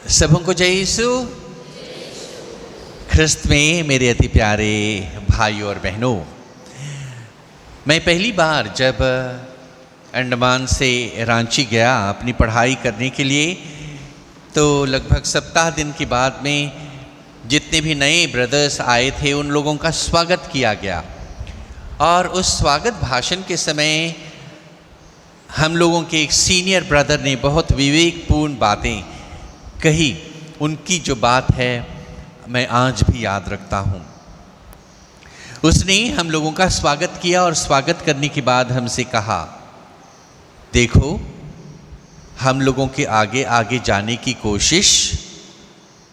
सबों को जय यीशु ख्रिस्त में मेरे अति प्यारे भाइयों और बहनों। मैं पहली बार जब अंडमान से रांची गया अपनी पढ़ाई करने के लिए, तो लगभग सप्ताह दिन के बाद में जितने भी नए ब्रदर्स आए थे उन लोगों का स्वागत किया गया। और उस स्वागत भाषण के समय हम लोगों के एक सीनियर ब्रदर ने बहुत विवेकपूर्ण बातें कही। उनकी जो बात है मैं आज भी याद रखता हूँ। उसने हम लोगों का स्वागत किया और स्वागत करने के बाद हमसे कहा, देखो हम लोगों के आगे आगे जाने की कोशिश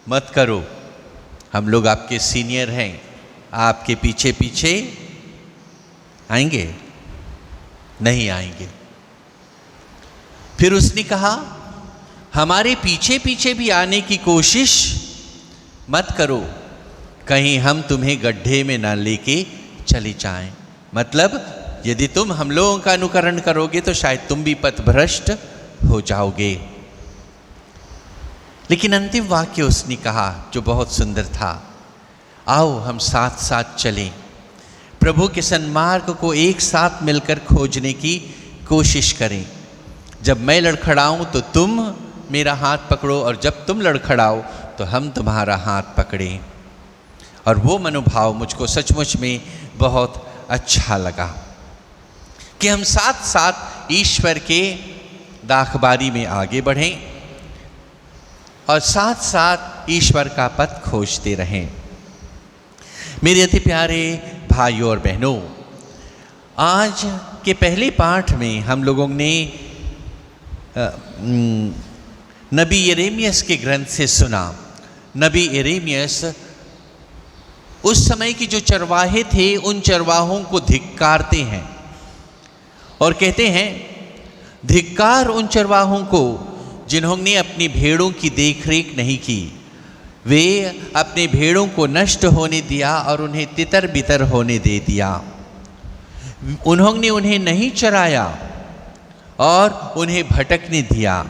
मत करो, हम लोग आपके सीनियर हैं, आपके पीछे पीछे आएंगे नहीं आएंगे। फिर उसने कहा, हमारे पीछे पीछे भी आने की कोशिश मत करो, कहीं हम तुम्हें गड्ढे में ना लेके चले जाएं। मतलब यदि तुम हम लोगों का अनुकरण करोगे तो शायद तुम भी पथभ्रष्ट हो जाओगे। लेकिन अंतिम वाक्य उसने कहा जो बहुत सुंदर था, आओ हम साथ साथ चलें, प्रभु के सन्मार्ग को एक साथ मिलकर खोजने की कोशिश करें। जब मैं लड़खड़ाऊं तो तुम मेरा हाथ पकड़ो, और जब तुम लड़खड़ाओ तो हम तुम्हारा हाथ पकड़ें। और वो मनोभाव मुझको सचमुच में बहुत अच्छा लगा कि हम साथ साथ ईश्वर के दाखबारी में आगे बढ़ें और साथ साथ ईश्वर का पथ खोजते रहें। मेरे अति प्यारे भाइयों और बहनों, आज के पहले पाठ में हम लोगों ने नबी यिर्मयाह के ग्रंथ से सुना। नबी यिर्मयाह उस समय के जो चरवाहे थे उन चरवाहों को धिक्कारते हैं और कहते हैं, धिक्कार उन चरवाहों को जिन्होंने अपनी भेड़ों की देखरेख नहीं की। वे अपने भेड़ों को नष्ट होने दिया और उन्हें तितर बितर होने दे दिया। उन्होंने उन्हें नहीं चराया और उन्हें भटकने दिया।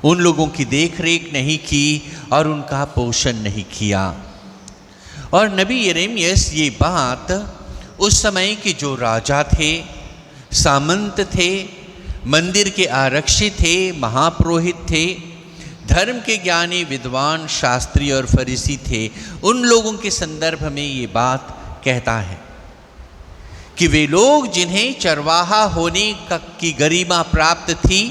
उन लोगों की देखरेख नहीं की और उनका पोषण नहीं किया। और नबी यिर्मयाह ये बात उस समय के जो राजा थे, सामंत थे, मंदिर के आरक्षी थे, महापुरोहित थे, धर्म के ज्ञानी विद्वान शास्त्री और फरीसी थे, उन लोगों के संदर्भ में ये बात कहता है कि वे लोग जिन्हें चरवाहा होने की गरिमा प्राप्त थी,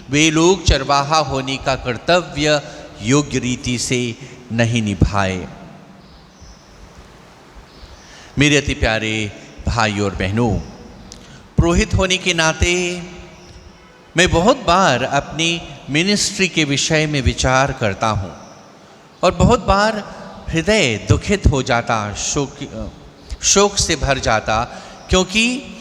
वे लोग चरवाहा होने का कर्तव्य योग्य रीति से नहीं निभाए। मेरे अति प्यारे भाइयों और बहनों, पुरोहित होने के नाते मैं बहुत बार अपनी मिनिस्ट्री के विषय में विचार करता हूँ और बहुत बार हृदय दुखित हो जाता, शोक से भर जाता, क्योंकि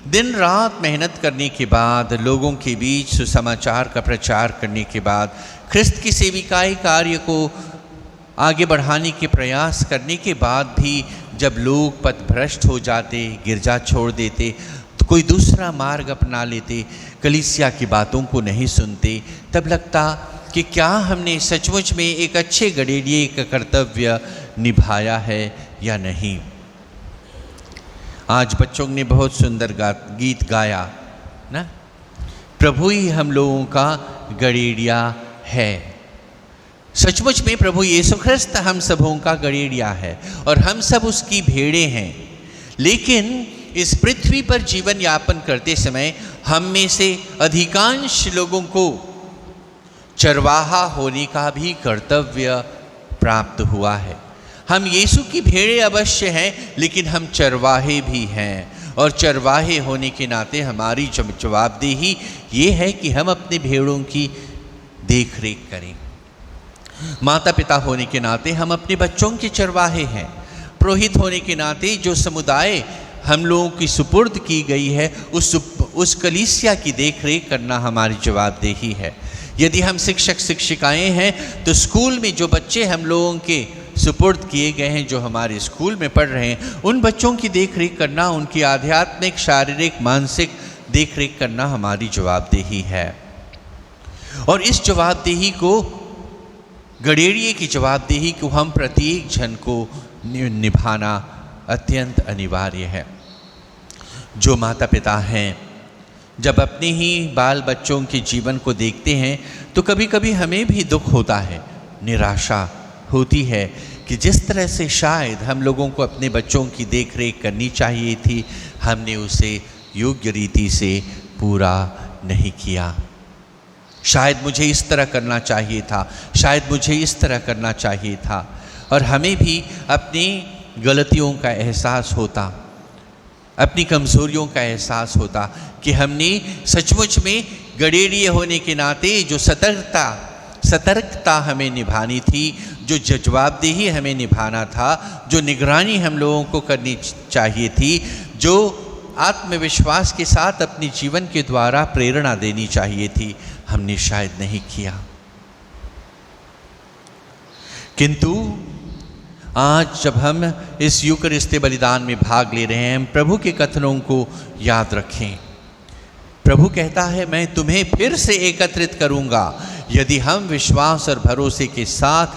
दिन रात मेहनत करने के बाद, लोगों के बीच सुसमाचार का प्रचार करने के बाद, ख्रिस्त की सेविकाई कार्य को आगे बढ़ाने के प्रयास करने के बाद भी जब लोग पथभ्रष्ट हो जाते, गिरजा छोड़ देते, तो कोई दूसरा मार्ग अपना लेते, कलीसिया की बातों को नहीं सुनते, तब लगता कि क्या हमने सचमुच में एक अच्छे गडेरिये का कर्तव्य निभाया है या नहीं। आज बच्चों ने बहुत सुंदर गीत गाया ना, प्रभु ही हम लोगों का गडेरिया है। सचमुच में प्रभु यीशु ख्रिस्त हम सबों का गडेरिया है और हम सब उसकी भेड़ें हैं। लेकिन इस पृथ्वी पर जीवन यापन करते समय हम में से अधिकांश लोगों को चरवाहा होने का भी कर्तव्य प्राप्त हुआ है। हम यीशु की भेड़ें अवश्य हैं, लेकिन हम चरवाहे भी हैं, और चरवाहे होने के नाते हमारी जवाबदेही ये है कि हम अपने भेड़ों की देख रेख करें। माता पिता होने के नाते हम अपने बच्चों के चरवाहे हैं। पुरोहित होने के नाते जो समुदाय हम लोगों की सुपुर्द की गई है, उस कलीसिया की देख रेख करना हमारी जवाबदेही है। यदि हम शिक्षक शिक्षिकाएं हैं तो स्कूल में जो बच्चे हम लोगों के सुपुर्द किए गए हैं, जो हमारे स्कूल में पढ़ रहे हैं, उन बच्चों की देख रेख करना, उनकी आध्यात्मिक, शारीरिक, मानसिक देख रेख करना हमारी जवाबदेही है। और इस जवाबदेही को गडेरिए की जवाबदेही को हम प्रत्येक जन को निभाना अत्यंत अनिवार्य है। जो माता पिता हैं जब अपने ही बाल बच्चों के जीवन को देखते हैं तो कभी कभी हमें भी दुख होता है, निराशा होती है कि जिस तरह से शायद हम लोगों को अपने बच्चों की देख रेख करनी चाहिए थी, हमने उसे योग्य रीति से पूरा नहीं किया। शायद मुझे इस तरह करना चाहिए था, शायद मुझे इस तरह करना चाहिए था। और हमें भी अपनी गलतियों का एहसास होता, अपनी कमज़ोरियों का एहसास होता कि हमने सचमुच में गडेरिए होने के नाते जो सतर्कता हमें निभानी थी, जो जवाबदेही हमें निभाना था, जो निगरानी हम लोगों को करनी चाहिए थी, जो आत्मविश्वास के साथ अपने जीवन के द्वारा प्रेरणा देनी चाहिए थी, हमने शायद नहीं किया। किंतु आज जब हम इस यूकरिस्ती बलिदान में भाग ले रहे हैं, हम प्रभु के कथनों को याद रखें। प्रभु कहता है, मैं तुम्हें फिर से एकत्रित करूंगा। यदि हम विश्वास और भरोसे के साथ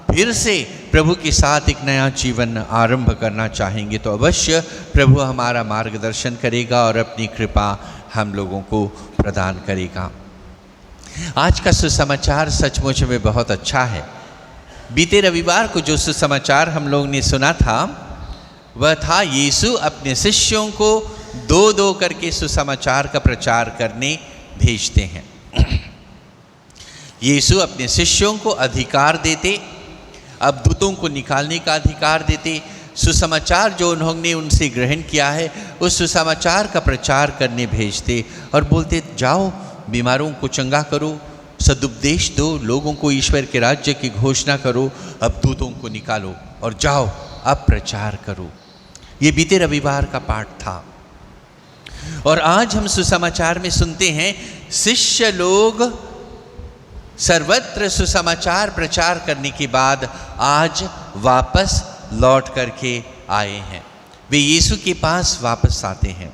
फिर से प्रभु के साथ एक नया जीवन आरंभ करना चाहेंगे तो अवश्य प्रभु हमारा मार्गदर्शन करेगा और अपनी कृपा हम लोगों को प्रदान करेगा। आज का सुसमाचार सचमुच में बहुत अच्छा है। बीते रविवार को जो सुसमाचार हम लोग ने सुना था वह था यीशु अपने शिष्यों को दो दो करके सुसमाचार का प्रचार करने भेजते हैं। यीशु अपने शिष्यों को अधिकार देते, अब दूतों को निकालने का अधिकार देते। सुसमाचार जो उन्होंने उनसे ग्रहण किया है उस सुसमाचार का प्रचार करने भेजते और बोलते, जाओ बीमारों को चंगा करो, सदुपदेश दो, लोगों को ईश्वर के राज्य की घोषणा करो, अब दूतों को निकालो और जाओ अब प्रचार करो। ये बीते रविवार का पाठ था। और आज हम सुसमाचार में सुनते हैं शिष्य लोग सर्वत्र सुसमाचार प्रचार करने के बाद आज वापस लौट करके आए हैं। वे यीशु के पास वापस आते हैं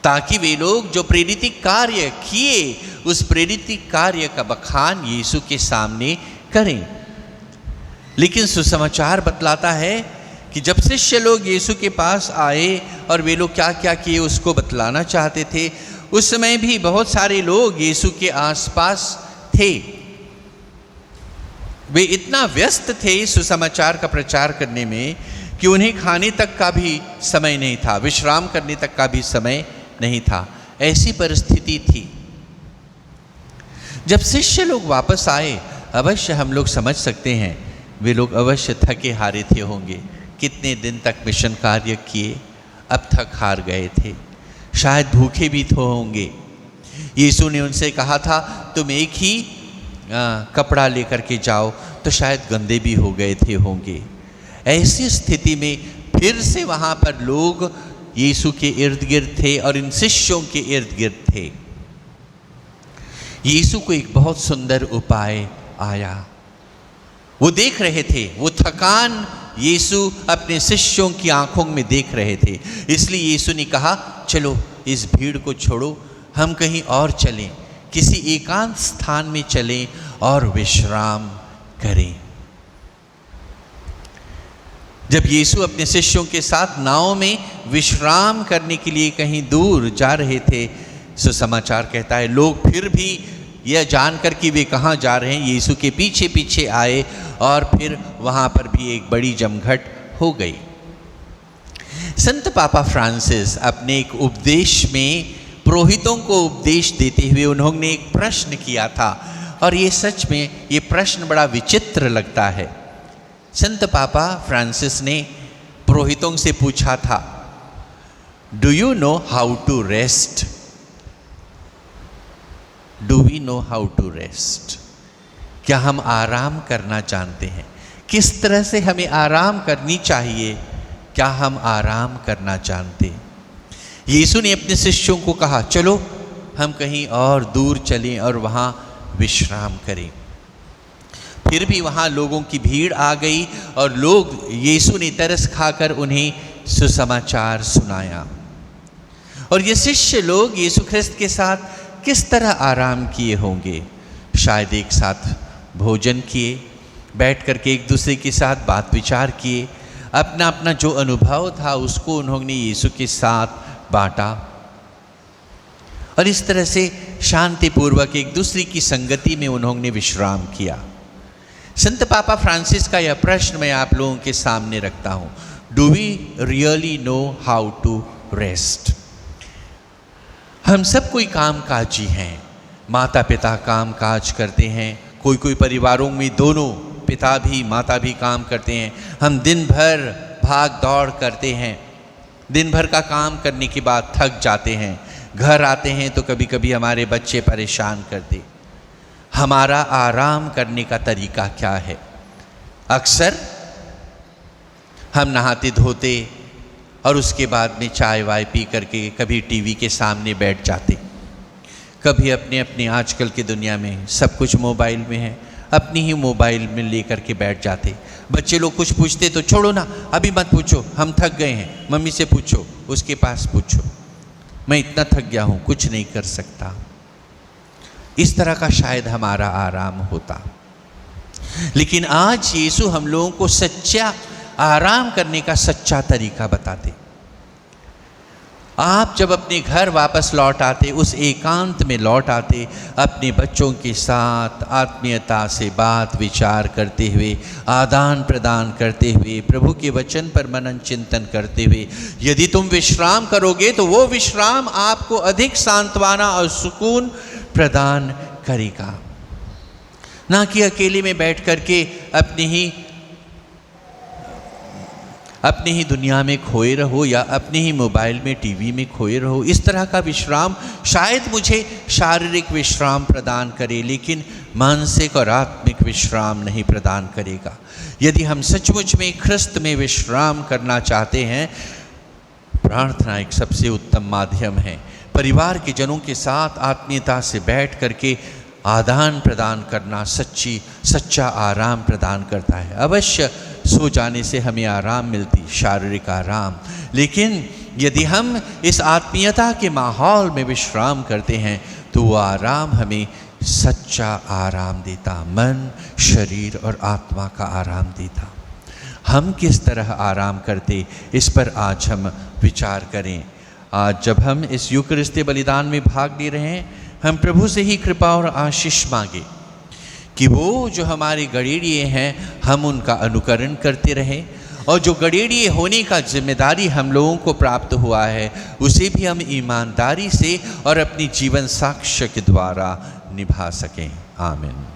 ताकि वे लोग जो प्रेरित कार्य किए उस प्रेरित कार्य का बखान यीशु के सामने करें। लेकिन सुसमाचार बतलाता है कि जब शिष्य लोग यीशु के पास आए और वे लोग क्या क्या किए उसको बतलाना चाहते थे, उस समय भी बहुत सारे लोग यीशु के आसपास थे। वे इतना व्यस्त थे सुसमाचार का प्रचार करने में कि उन्हें खाने तक का भी समय नहीं था, विश्राम करने तक का भी समय नहीं था। ऐसी परिस्थिति थी। जब शिष्य लोग वापस आए अवश्य हम लोग समझ सकते हैं वे लोग अवश्य थके हारे थे होंगे। कितने दिन तक मिशन कार्य किए, अब थक हार गए थे, शायद भूखे भी तो होंगे। यीशु ने उनसे कहा था तुम एक ही कपड़ा लेकर के जाओ, तो शायद गंदे भी हो गए थे होंगे। ऐसी स्थिति में फिर से वहाँ पर लोग यीशु के इर्द गिर्द थे और इन शिष्यों के इर्द गिर्द थे। यीशु को एक बहुत सुंदर उपाय आया। वो देख रहे थे, वो थकान यीशु अपने शिष्यों की आंखों में देख रहे थे। इसलिए यीशु ने कहा चलो इस भीड़ को छोड़ो, हम कहीं और चलें, किसी एकांत स्थान में चलें और विश्राम करें। जब यीशु अपने शिष्यों के साथ नाव में विश्राम करने के लिए कहीं दूर जा रहे थे, सुसमाचार कहता है लोग फिर भी यह जानकर कि वे कहाँ जा रहे हैं यीशु के पीछे पीछे आए और फिर वहाँ पर भी एक बड़ी जमघट हो गई। संत पापा फ्रांसिस अपने एक उपदेश में पुरोहितों को उपदेश देते हुए उन्होंने एक प्रश्न किया था और ये सच में ये प्रश्न बड़ा विचित्र लगता है। संत पापा फ्रांसिस ने पुरोहितों से पूछा था, do you know how to rest? Do we know how to rest? क्या हम आराम करना जानते हैं? किस तरह से हमें आराम करनी चाहिए? क्या हम आराम करना जानते हैं? यीशु ने अपने शिष्यों को कहा चलो हम कहीं और दूर चलें और वहाँ विश्राम करें। फिर भी वहाँ लोगों की भीड़ आ गई और लोग यीशु ने तरस खाकर उन्हें सुसमाचार सुनाया। और ये शिष्य लोग यीशु ख्रिस्त के साथ किस तरह आराम किए होंगे? शायद एक साथ भोजन किए, बैठ करके एक दूसरे के साथ बात विचार किए, अपना अपना जो अनुभव था उसको उन्होंने यीशु के साथ बांटा और इस तरह से शांतिपूर्वक एक दूसरे की संगति में उन्होंने विश्राम किया। संत पापा फ्रांसिस का यह प्रश्न मैं आप लोगों के सामने रखता हूँ, do we really know how to rest? हम सब कोई काम काजी हैं, माता पिता काम काज करते हैं, कोई परिवारों में दोनों पिता भी माता भी काम करते हैं। हम दिन भर भाग दौड़ करते हैं, दिन भर का काम करने के बाद थक जाते हैं, घर आते हैं तो कभी कभी हमारे बच्चे परेशान करते। हमारा आराम करने का तरीका क्या है? अक्सर हम नहाते धोते और उसके बाद में चाय वाय पी करके कभी टीवी के सामने बैठ जाते, कभी अपने अपने आजकल की दुनिया में सब कुछ मोबाइल में है, अपनी ही मोबाइल में लेकर के बैठ जाते। बच्चे लोग कुछ पूछते तो छोड़ो ना, अभी मत पूछो, हम थक गए हैं, मम्मी से पूछो, उसके पास पूछो, मैं इतना थक गया हूँ, कुछ नहीं कर सकता। इस तरह का शायद हमारा आराम होता। लेकिन आज यीशु हम लोगों को सच्चा आराम करने का सच्चा तरीका बताते। आप जब अपने घर वापस लौट आते, उस एकांत में लौट आते, अपने बच्चों के साथ आत्मीयता से बात विचार करते हुए, आदान प्रदान करते हुए, प्रभु के वचन पर मनन चिंतन करते हुए यदि तुम विश्राम करोगे तो वो विश्राम आपको अधिक सांत्वना और सुकून प्रदान करेगा। ना कि अकेले में बैठ करके अपनी ही दुनिया में खोए रहो या अपने ही मोबाइल में टीवी में खोए रहो। इस तरह का विश्राम शायद मुझे शारीरिक विश्राम प्रदान करे, लेकिन मानसिक और आत्मिक विश्राम नहीं प्रदान करेगा। यदि हम सचमुच में ख्रिस्त में विश्राम करना चाहते हैं, प्रार्थना एक सबसे उत्तम माध्यम है। परिवार के जनों के साथ आत्मीयता से बैठ करके आदान प्रदान करना सच्चा आराम प्रदान करता है। अवश्य सो जाने से हमें आराम मिलती, शारीरिक आराम, लेकिन यदि हम इस आत्मीयता के माहौल में विश्राम करते हैं तो वो आराम हमें सच्चा आराम देता, मन, शरीर और आत्मा का आराम देता। हम किस तरह आराम करते, इस पर आज हम विचार करें। आज जब हम इस यूकरिस्ती बलिदान में भाग ले रहे हैं, हम प्रभु से ही कृपा और आशीष मांगे कि वो जो हमारे गड़ेड़िए हैं हम उनका अनुकरण करते रहें, और जो गड़ेड़िए होने का जिम्मेदारी हम लोगों को प्राप्त हुआ है उसे भी हम ईमानदारी से और अपनी जीवन साक्ष्य के द्वारा निभा सकें। आमीन।